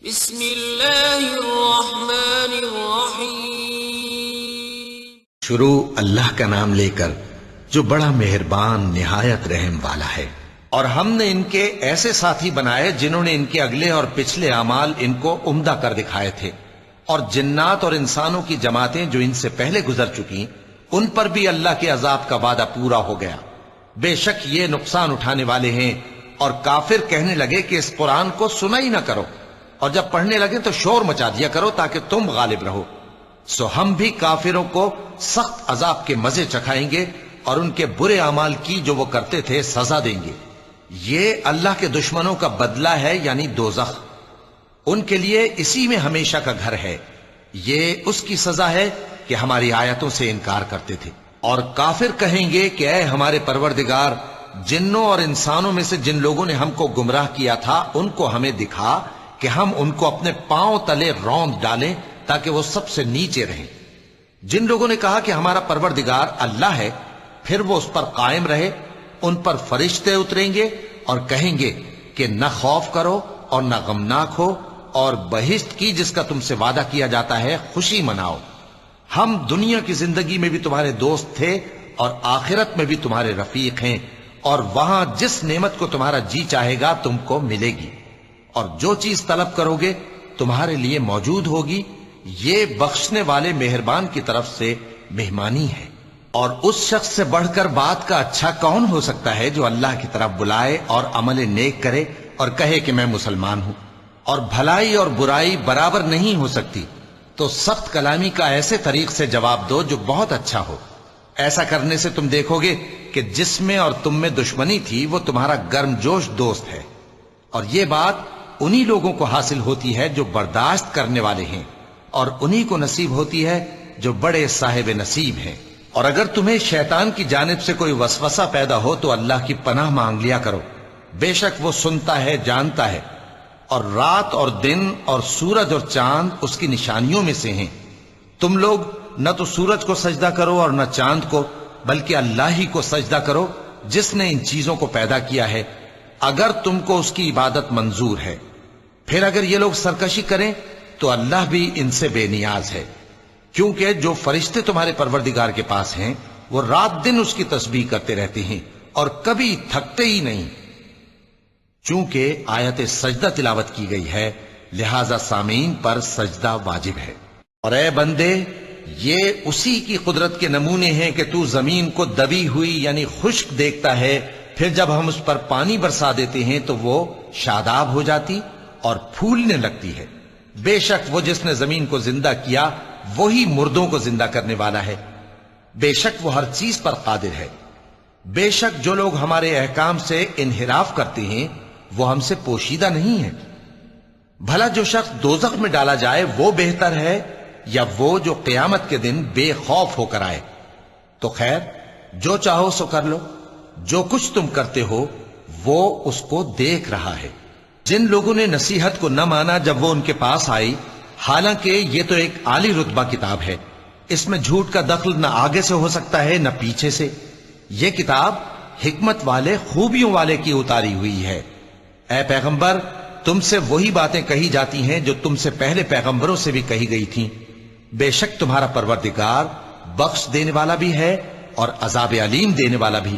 بسم اللہ الرحمن الرحیم۔ شروع اللہ کا نام لے کر جو بڑا مہربان نہایت رحم والا ہے۔ اور ہم نے ان کے ایسے ساتھی بنائے جنہوں نے ان کے اگلے اور پچھلے اعمال ان کو عمدہ کر دکھائے تھے، اور جنات اور انسانوں کی جماعتیں جو ان سے پہلے گزر چکی ان پر بھی اللہ کے عذاب کا وعدہ پورا ہو گیا۔ بے شک یہ نقصان اٹھانے والے ہیں۔ اور کافر کہنے لگے کہ اس قرآن کو سنا ہی نہ کرو، اور جب پڑھنے لگے تو شور مچا دیا کرو تاکہ تم غالب رہو۔ سو ہم بھی کافروں کو سخت عذاب کے مزے چکھائیں گے اور ان کے برے اعمال کی جو وہ کرتے تھے سزا دیں گے۔ یہ اللہ کے دشمنوں کا بدلہ ہے، یعنی دوزخ۔ ان کے لیے اسی میں ہمیشہ کا گھر ہے۔ یہ اس کی سزا ہے کہ ہماری آیتوں سے انکار کرتے تھے۔ اور کافر کہیں گے کہ اے ہمارے پروردگار، جنوں اور انسانوں میں سے جن لوگوں نے ہم کو گمراہ کیا تھا ان کو ہمیں دکھا کہ ہم ان کو اپنے پاؤں تلے روند ڈالیں تاکہ وہ سب سے نیچے رہیں۔ جن لوگوں نے کہا کہ ہمارا پروردگار اللہ ہے، پھر وہ اس پر قائم رہے، ان پر فرشتے اتریں گے اور کہیں گے کہ نہ خوف کرو اور نہ غمناک ہو، اور بہشت کی جس کا تم سے وعدہ کیا جاتا ہے خوشی مناؤ۔ ہم دنیا کی زندگی میں بھی تمہارے دوست تھے اور آخرت میں بھی تمہارے رفیق ہیں، اور وہاں جس نعمت کو تمہارا جی چاہے گا تم کو ملے گی، اور جو چیز طلب کرو گے تمہارے لیے موجود ہوگی۔ یہ بخشنے والے مہربان کی طرف سے مہمانی ہے۔ اور اس شخص سے بڑھ کر بات کا اچھا کون ہو سکتا ہے جو اللہ کی طرف بلائے اور عمل نیک کرے اور کہے کہ میں مسلمان ہوں۔ اور بھلائی اور برائی برابر نہیں ہو سکتی، تو سخت کلامی کا ایسے طریق سے جواب دو جو بہت اچھا ہو۔ ایسا کرنے سے تم دیکھو گے کہ جس میں اور تم میں دشمنی تھی وہ تمہارا گرم جوش دوست ہے۔ اور یہ بات انہی لوگوں کو حاصل ہوتی ہے جو برداشت کرنے والے ہیں، اور انہی کو نصیب ہوتی ہے جو بڑے صاحب نصیب ہیں۔ اور اگر تمہیں شیطان کی جانب سے کوئی وسوسہ پیدا ہو تو اللہ کی پناہ مانگ لیا کرو، بے شک وہ سنتا ہے، جانتا ہے۔ اور رات اور دن اور سورج اور چاند اس کی نشانیوں میں سے ہیں۔ تم لوگ نہ تو سورج کو سجدہ کرو اور نہ چاند کو، بلکہ اللہ ہی کو سجدہ کرو جس نے ان چیزوں کو پیدا کیا ہے، اگر تم کو اس کی عبادت منظور ہے۔ پھر اگر یہ لوگ سرکشی کریں تو اللہ بھی ان سے بے نیاز ہے، کیونکہ جو فرشتے تمہارے پروردگار کے پاس ہیں وہ رات دن اس کی تسبیح کرتے رہتے ہیں اور کبھی تھکتے ہی نہیں۔ چونکہ آیت سجدہ تلاوت کی گئی ہے لہذا سامعین پر سجدہ واجب ہے۔ اور اے بندے، یہ اسی کی قدرت کے نمونے ہیں کہ تو زمین کو دبی ہوئی یعنی خشک دیکھتا ہے، پھر جب ہم اس پر پانی برسا دیتے ہیں تو وہ شاداب ہو جاتی اور پھولنے لگتی ہے۔ بے شک وہ جس نے زمین کو زندہ کیا وہی مردوں کو زندہ کرنے والا ہے۔ بے شک وہ ہر چیز پر قادر ہے۔ بے شک جو لوگ ہمارے احکام سے انحراف کرتے ہیں وہ ہم سے پوشیدہ نہیں ہے۔ بھلا جو شخص دوزخ میں ڈالا جائے وہ بہتر ہے یا وہ جو قیامت کے دن بے خوف ہو کر آئے؟ تو خیر، جو چاہو سو کر لو، جو کچھ تم کرتے ہو وہ اس کو دیکھ رہا ہے۔ جن لوگوں نے نصیحت کو نہ مانا جب وہ ان کے پاس آئی، حالانکہ یہ تو ایک عالی رتبہ کتاب ہے، اس میں جھوٹ کا دخل نہ آگے سے ہو سکتا ہے نہ پیچھے سے۔ یہ کتاب حکمت والے، خوبیوں والے کی اتاری ہوئی ہے۔ اے پیغمبر، تم سے وہی باتیں کہی جاتی ہیں جو تم سے پہلے پیغمبروں سے بھی کہی گئی تھیں۔ بے شک تمہارا پروردگار بخش دینے والا بھی ہے اور عذاب علیم دینے والا بھی۔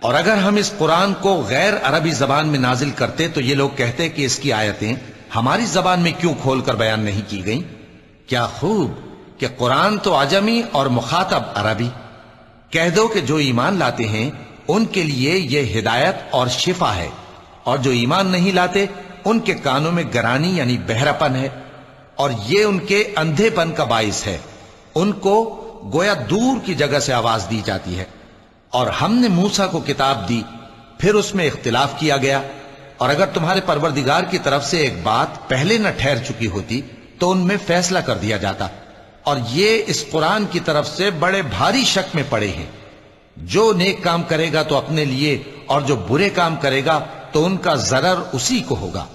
اور اگر ہم اس قرآن کو غیر عربی زبان میں نازل کرتے تو یہ لوگ کہتے کہ اس کی آیتیں ہماری زبان میں کیوں کھول کر بیان نہیں کی گئیں؟ کیا خوب کہ قرآن تو عجمی اور مخاطب عربی۔ کہہ دو کہ جو ایمان لاتے ہیں ان کے لیے یہ ہدایت اور شفا ہے، اور جو ایمان نہیں لاتے ان کے کانوں میں گرانی یعنی بہراپن ہے، اور یہ ان کے اندھے پن کا باعث ہے۔ ان کو گویا دور کی جگہ سے آواز دی جاتی ہے۔ اور ہم نے موسیٰ کو کتاب دی، پھر اس میں اختلاف کیا گیا، اور اگر تمہارے پروردگار کی طرف سے ایک بات پہلے نہ ٹھہر چکی ہوتی تو ان میں فیصلہ کر دیا جاتا۔ اور یہ اس قرآن کی طرف سے بڑے بھاری شک میں پڑے ہیں۔ جو نیک کام کرے گا تو اپنے لیے، اور جو برے کام کرے گا تو ان کا ضرر اسی کو ہوگا،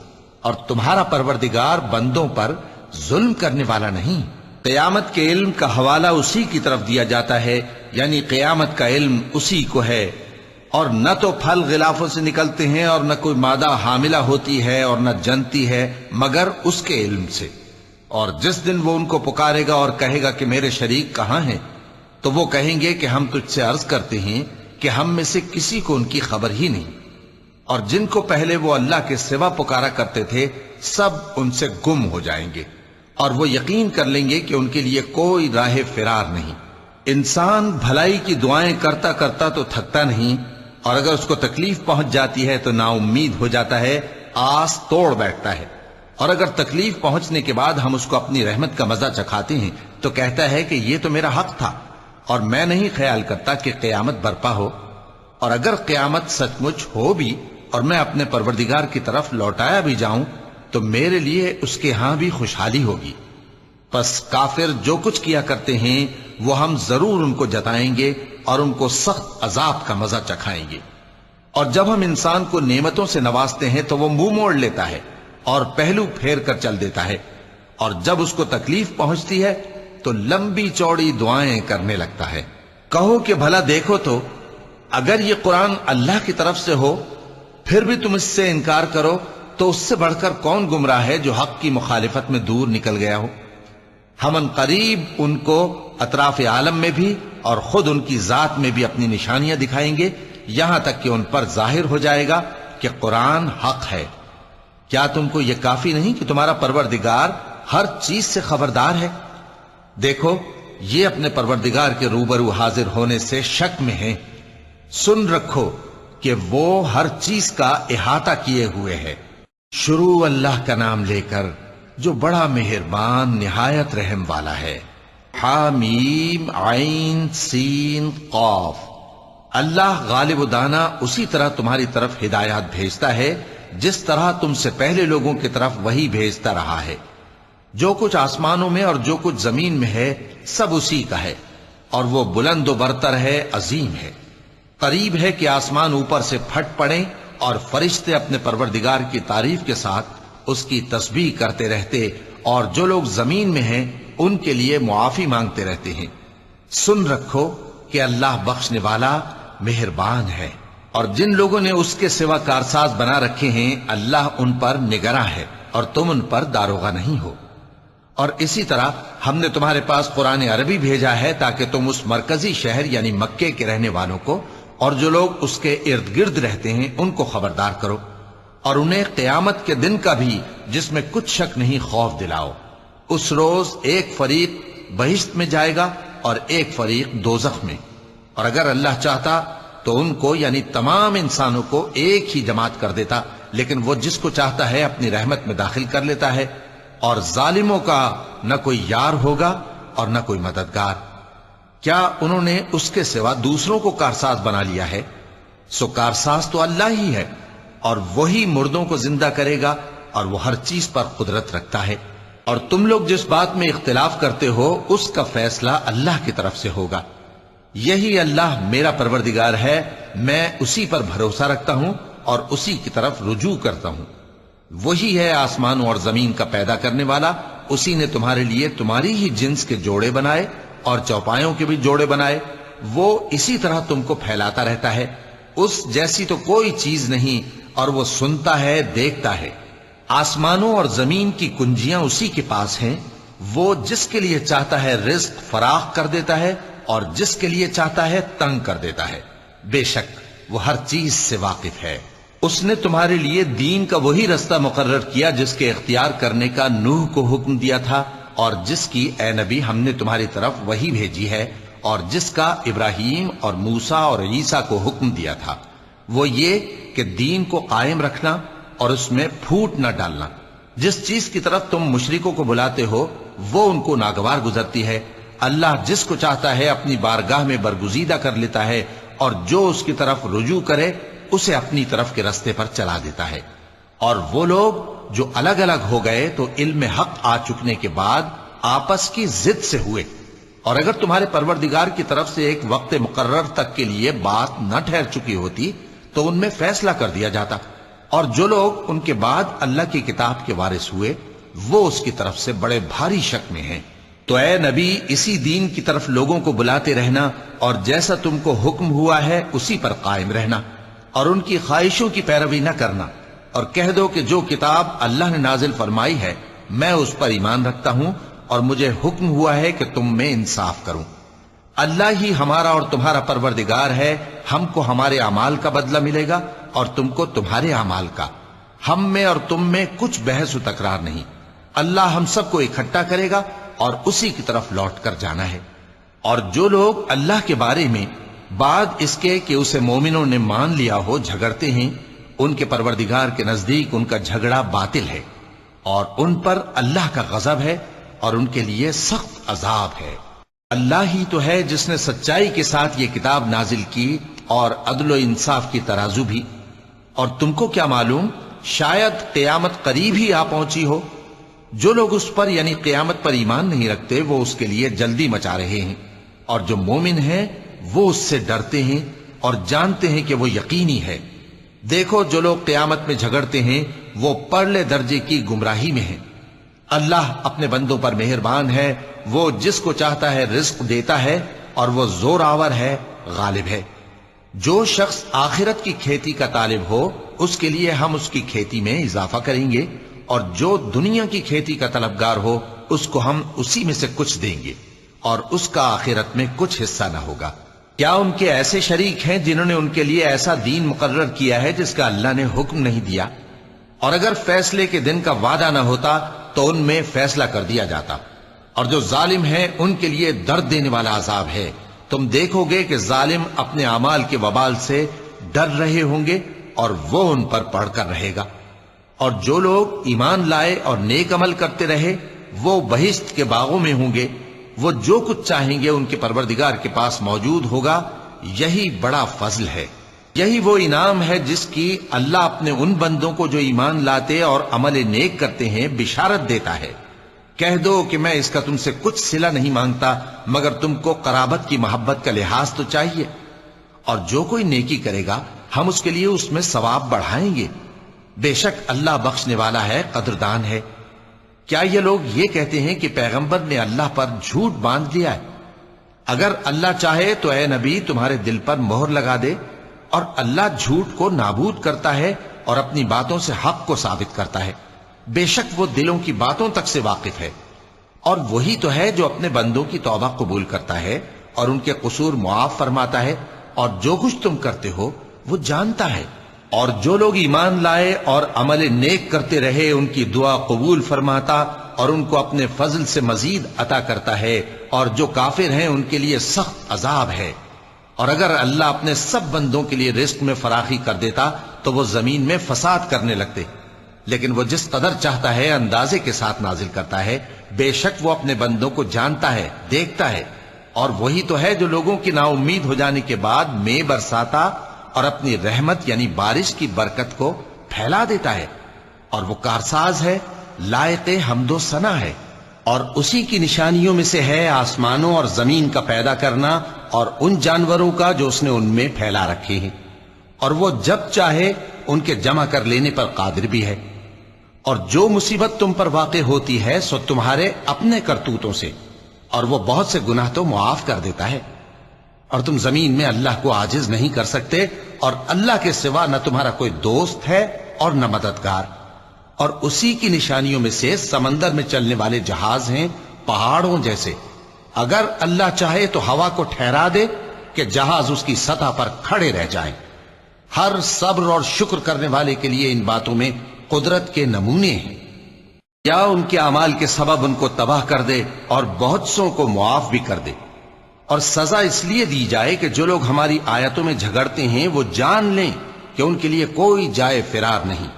اور تمہارا پروردگار بندوں پر ظلم کرنے والا نہیں۔ قیامت کے علم کا حوالہ اسی کی طرف دیا جاتا ہے، یعنی قیامت کا علم اسی کو ہے۔ اور نہ تو پھل غلافوں سے نکلتے ہیں اور نہ کوئی مادہ حاملہ ہوتی ہے اور نہ جنتی ہے مگر اس کے علم سے۔ اور جس دن وہ ان کو پکارے گا اور کہے گا کہ میرے شریک کہاں ہیں، تو وہ کہیں گے کہ ہم تجھ سے عرض کرتے ہیں کہ ہم میں سے کسی کو ان کی خبر ہی نہیں، اور جن کو پہلے وہ اللہ کے سوا پکارا کرتے تھے سب ان سے گم ہو جائیں گے، اور وہ یقین کر لیں گے کہ ان کے لیے کوئی راہ فرار نہیں۔ انسان بھلائی کی دعائیں کرتا کرتا تو تھکتا نہیں، اور اگر اس کو تکلیف پہنچ جاتی ہے تو نا امید ہو جاتا ہے، آس توڑ بیٹھتا ہے، اور اگر تکلیف پہنچنے کے بعد ہم اس کو اپنی رحمت کا مزہ چکھاتے ہیں تو کہتا ہے کہ یہ تو میرا حق تھا، اور میں نہیں خیال کرتا کہ قیامت برپا ہو۔ اور اگر قیامت سچ مچ ہو بھی اور میں اپنے پروردگار کی طرف لوٹایا بھی جاؤں تو میرے لیے اس کے ہاں بھی خوشحالی ہوگی۔ پس کافر جو کچھ کیا کرتے ہیں وہ ہم ضرور ان کو جتائیں گے اور ان کو سخت عذاب کا مزہ چکھائیں گے۔ اور جب ہم انسان کو نعمتوں سے نوازتے ہیں تو وہ منہ موڑ لیتا ہے اور پہلو پھیر کر چل دیتا ہے، اور جب اس کو تکلیف پہنچتی ہے تو لمبی چوڑی دعائیں کرنے لگتا ہے۔ کہو کہ بھلا دیکھو تو اگر یہ قرآن اللہ کی طرف سے ہو پھر بھی تم اس سے انکار کرو تو اس سے بڑھ کر کون گمراہ ہے جو حق کی مخالفت میں دور نکل گیا ہو۔ ہم ان قریب ان کو اطراف عالم میں بھی اور خود ان کی ذات میں بھی اپنی نشانیاں دکھائیں گے، یہاں تک کہ ان پر ظاہر ہو جائے گا کہ قرآن حق ہے۔ کیا تم کو یہ کافی نہیں کہ تمہارا پروردگار ہر چیز سے خبردار ہے؟ دیکھو یہ اپنے پروردگار کے روبرو حاضر ہونے سے شک میں ہیں۔ سن رکھو کہ وہ ہر چیز کا احاطہ کیے ہوئے ہے۔ شروع اللہ کا نام لے کر جو بڑا مہربان نہایت رحم والا ہے۔ حامیم عین سین قاف۔ اللہ غالب و دانا اسی طرح تمہاری طرف ہدایات بھیجتا ہے جس طرح تم سے پہلے لوگوں کی طرف وہی بھیجتا رہا ہے۔ جو کچھ آسمانوں میں اور جو کچھ زمین میں ہے سب اسی کا ہے، اور وہ بلند و برتر ہے، عظیم ہے۔ قریب ہے کہ آسمان اوپر سے پھٹ پڑیں اور فرشتے اپنے پروردگار کی تعریف کے ساتھ اس کی تسبیح کرتے رہتے، اور جو لوگ زمین میں ہیں ان کے لیے معافی مانگتے رہتے ہیں۔ سن رکھو کہ اللہ بخشنے والا مہربان ہے، اور جن لوگوں نے اس کے سوا کارساز بنا رکھے ہیں اللہ ان پر نگراں ہے اور تم ان پر داروغہ نہیں ہو۔ اور اسی طرح ہم نے تمہارے پاس قرآن عربی بھیجا ہے تاکہ تم اس مرکزی شہر یعنی مکے کے رہنے والوں کو اور جو لوگ اس کے ارد گرد رہتے ہیں ان کو خبردار کرو، اور انہیں قیامت کے دن کا بھی جس میں کچھ شک نہیں خوف دلاؤ۔ اس روز ایک فریق بہشت میں جائے گا اور ایک فریق دوزخ میں، اور اگر اللہ چاہتا تو ان کو یعنی تمام انسانوں کو ایک ہی جماعت کر دیتا، لیکن وہ جس کو چاہتا ہے اپنی رحمت میں داخل کر لیتا ہے، اور ظالموں کا نہ کوئی یار ہوگا اور نہ کوئی مددگار۔ کیا انہوں نے اس کے سوا دوسروں کو کارساز بنا لیا ہے؟ سو کارساز تو اللہ ہی ہے، اور وہی مردوں کو زندہ کرے گا، اور وہ ہر چیز پر قدرت رکھتا ہے۔ اور تم لوگ جس بات میں اختلاف کرتے ہو اس کا فیصلہ اللہ کی طرف سے ہوگا۔ یہی اللہ میرا پروردگار ہے، میں اسی پر بھروسہ رکھتا ہوں اور اسی کی طرف رجوع کرتا ہوں۔ وہی ہے آسمانوں اور زمین کا پیدا کرنے والا، اسی نے تمہارے لیے تمہاری ہی جنس کے جوڑے بنائے اور چوپایوں کے بھی جوڑے بنائے۔ وہ اسی طرح تم کو پھیلاتا رہتا ہے، اس جیسی تو کوئی چیز نہیں، اور وہ سنتا ہے، دیکھتا ہے۔ آسمانوں اور زمین کی کنجیاں اسی کے پاس ہیں، وہ جس کے لیے چاہتا ہے رزق فراخ کر دیتا ہے اور جس کے لیے چاہتا ہے تنگ کر دیتا ہے۔ بے شک وہ ہر چیز سے واقف ہے۔ اس نے تمہارے لیے دین کا وہی رستہ مقرر کیا جس کے اختیار کرنے کا نوح کو حکم دیا تھا، اور جس کی اے نبی ہم نے تمہاری طرف وہی بھیجی ہے، اور جس کا ابراہیم اور موسیٰ اور عیسیٰ کو حکم دیا تھا، وہ یہ کہ دین کو قائم رکھنا اور اس میں پھوٹ نہ ڈالنا۔ جس چیز کی طرف تم مشرکوں کو بلاتے ہو وہ ان کو ناگوار گزرتی ہے۔ اللہ جس کو چاہتا ہے اپنی بارگاہ میں برگزیدہ کر لیتا ہے، اور جو اس کی طرف رجوع کرے اسے اپنی طرف کے رستے پر چلا دیتا ہے۔ اور وہ لوگ جو الگ الگ ہو گئے تو علم حق آ چکنے کے بعد آپس کی ضد سے ہوئے، اور اگر تمہارے پروردگار کی طرف سے ایک وقت مقرر تک کے لیے بات نہ ٹھہر چکی ہوتی تو ان میں فیصلہ کر دیا جاتا، اور جو لوگ ان کے بعد اللہ کی کتاب کے وارث ہوئے وہ اس کی طرف سے بڑے بھاری شک میں ہیں۔ تو اے نبی اسی دین کی طرف لوگوں کو بلاتے رہنا اور جیسا تم کو حکم ہوا ہے اسی پر قائم رہنا اور ان کی خواہشوں کی پیروی نہ کرنا، اور کہہ دو کہ جو کتاب اللہ نے نازل فرمائی ہے میں اس پر ایمان رکھتا ہوں اور مجھے حکم ہوا ہے کہ تم میں انصاف کروں۔ اللہ ہی ہمارا اور تمہارا پروردگار ہے، ہم کو ہمارے اعمال کا بدلہ ملے گا اور تم کو تمہارے اعمال کا، ہم میں اور تم میں کچھ بحث و تکرار نہیں۔ اللہ ہم سب کو اکٹھا کرے گا اور اسی کی طرف لوٹ کر جانا ہے۔ اور جو لوگ اللہ کے بارے میں بعد اس کے کہ اسے مومنوں نے مان لیا ہو جھگڑتے ہیں، ان کے پروردگار کے نزدیک ان کا جھگڑا باطل ہے اور ان پر اللہ کا غضب ہے اور ان کے لیے سخت عذاب ہے۔ اللہ ہی تو ہے جس نے سچائی کے ساتھ یہ کتاب نازل کی اور عدل و انصاف کی ترازو بھی، اور تم کو کیا معلوم شاید قیامت قریب ہی آ پہنچی ہو۔ جو لوگ اس پر یعنی قیامت پر ایمان نہیں رکھتے وہ اس کے لیے جلدی مچا رہے ہیں، اور جو مومن ہیں وہ اس سے ڈرتے ہیں اور جانتے ہیں کہ وہ یقینی ہے۔ دیکھو جو لوگ قیامت میں جھگڑتے ہیں وہ پرلے درجے کی گمراہی میں ہیں۔ اللہ اپنے بندوں پر مہربان ہے، وہ جس کو چاہتا ہے رزق دیتا ہے اور وہ زور آور ہے، غالب ہے۔ جو شخص آخرت کی کھیتی کا طالب ہو اس کے لیے ہم اس کی کھیتی میں اضافہ کریں گے، اور جو دنیا کی کھیتی کا طلبگار ہو اس کو ہم اسی میں سے کچھ دیں گے اور اس کا آخرت میں کچھ حصہ نہ ہوگا۔ کیا ان کے ایسے شریک ہیں جنہوں نے ان کے لیے ایسا دین مقرر کیا ہے جس کا اللہ نے حکم نہیں دیا؟ اور اگر فیصلے کے دن کا وعدہ نہ ہوتا تو ان میں فیصلہ کر دیا جاتا۔ اور جو ظالم ہیں ان کے لیے درد دینے والا عذاب ہے۔ تم دیکھو گے کہ ظالم اپنے اعمال کے وبال سے ڈر رہے ہوں گے اور وہ ان پر پڑھ کر رہے گا۔ اور جو لوگ ایمان لائے اور نیک عمل کرتے رہے وہ بہشت کے باغوں میں ہوں گے، وہ جو کچھ چاہیں گے ان کے پروردگار کے پاس موجود ہوگا۔ یہی بڑا فضل ہے، یہی وہ انعام ہے جس کی اللہ اپنے ان بندوں کو جو ایمان لاتے اور عمل نیک کرتے ہیں بشارت دیتا ہے۔ کہہ دو کہ میں اس کا تم سے کچھ صلہ نہیں مانگتا مگر تم کو قرابت کی محبت کا لحاظ تو چاہیے، اور جو کوئی نیکی کرے گا ہم اس کے لیے اس میں ثواب بڑھائیں گے۔ بے شک اللہ بخشنے والا ہے، قدردان ہے۔ کیا یہ لوگ یہ کہتے ہیں کہ پیغمبر نے اللہ پر جھوٹ باندھ لیا ہے؟ اگر اللہ چاہے تو اے نبی تمہارے دل پر مہر لگا دے، اور اللہ جھوٹ کو نابود کرتا ہے اور اپنی باتوں سے حق کو ثابت کرتا ہے۔ بے شک وہ دلوں کی باتوں تک سے واقف ہے، اور وہی تو ہے جو اپنے بندوں کی توبہ قبول کرتا ہے اور ان کے قصور معاف فرماتا ہے، اور جو کچھ تم کرتے ہو وہ جانتا ہے۔ اور جو لوگ ایمان لائے اور عمل نیک کرتے رہے ان کی دعا قبول فرماتا اور ان کو اپنے فضل سے مزید عطا کرتا ہے، اور جو کافر ہیں ان کے لیے سخت عذاب ہے۔ اور اگر اللہ اپنے سب بندوں کے لیے رزق میں فراخی کر دیتا تو وہ زمین میں فساد کرنے لگتے، لیکن وہ جس قدر چاہتا ہے اندازے کے ساتھ نازل کرتا ہے۔ بے شک وہ اپنے بندوں کو جانتا ہے، دیکھتا ہے۔ اور وہی تو ہے جو لوگوں کی نا امید ہو جانے کے بعد میں برساتا اور اپنی رحمت یعنی بارش کی برکت کو پھیلا دیتا ہے، اور وہ کارساز ہے، لائق حمد و ثنا ہے۔ اور اسی کی نشانیوں میں سے ہے آسمانوں اور زمین کا پیدا کرنا اور ان جانوروں کا جو اس نے ان میں پھیلا رکھے ہیں، اور وہ جب چاہے ان کے جمع کر لینے پر قادر بھی ہے۔ اور جو مصیبت تم پر واقع ہوتی ہے سو تمہارے اپنے کرتوتوں سے، اور وہ بہت سے گناہ تو معاف کر دیتا ہے۔ اور تم زمین میں اللہ کو عاجز نہیں کر سکتے، اور اللہ کے سوا نہ تمہارا کوئی دوست ہے اور نہ مددگار۔ اور اسی کی نشانیوں میں سے سمندر میں چلنے والے جہاز ہیں پہاڑوں جیسے۔ اگر اللہ چاہے تو ہوا کو ٹھہرا دے کہ جہاز اس کی سطح پر کھڑے رہ جائیں۔ ہر صبر اور شکر کرنے والے کے لیے ان باتوں میں قدرت کے نمونے ہیں۔ یا ان کے اعمال کے سبب ان کو تباہ کر دے اور بہت سوں کو معاف بھی کر دے۔ اور سزا اس لیے دی جائے کہ جو لوگ ہماری آیتوں میں جھگڑتے ہیں وہ جان لیں کہ ان کے لیے کوئی جائے فرار نہیں۔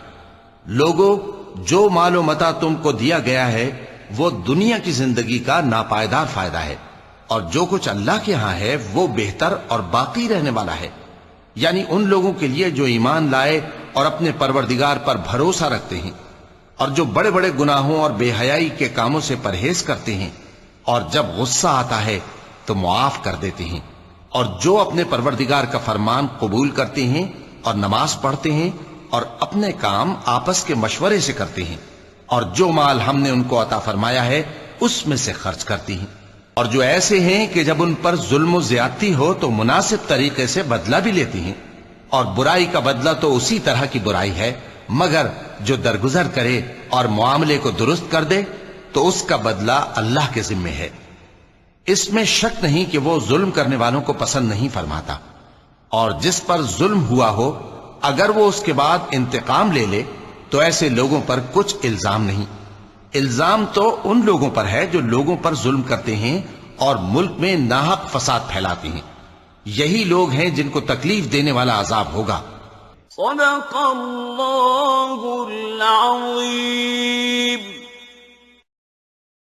لوگوں، جو مال و متاع تم کو دیا گیا ہے وہ دنیا کی زندگی کا ناپائیدار فائدہ ہے، اور جو کچھ اللہ کے ہاں ہے وہ بہتر اور باقی رہنے والا ہے۔ یعنی ان لوگوں کے لیے جو ایمان لائے اور اپنے پروردگار پر بھروسہ رکھتے ہیں، اور جو بڑے بڑے گناہوں اور بے حیائی کے کاموں سے پرہیز کرتے ہیں، اور جب غصہ آتا ہے تو معاف کر دیتے ہیں، اور جو اپنے پروردگار کا فرمان قبول کرتے ہیں اور نماز پڑھتے ہیں اور اپنے کام آپس کے مشورے سے کرتے ہیں، اور جو مال ہم نے ان کو عطا فرمایا ہے اس میں سے خرچ کرتی ہیں، اور جو ایسے ہیں کہ جب ان پر ظلم و زیادتی ہو تو مناسب طریقے سے بدلہ بھی لیتی ہیں، اور برائی کا بدلہ تو اسی طرح کی برائی ہے، مگر جو درگزر کرے اور معاملے کو درست کر دے تو اس کا بدلہ اللہ کے ذمے ہے۔ اس میں شک نہیں کہ وہ ظلم کرنے والوں کو پسند نہیں فرماتا، اور جس پر ظلم ہوا ہو اگر وہ اس کے بعد انتقام لے لے تو ایسے لوگوں پر کچھ الزام نہیں۔ الزام تو ان لوگوں پر ہے جو لوگوں پر ظلم کرتے ہیں اور ملک میں ناحق فساد پھیلاتے ہیں، یہی لوگ ہیں جن کو تکلیف دینے والا عذاب ہوگا۔ صدق اللہ العظیم۔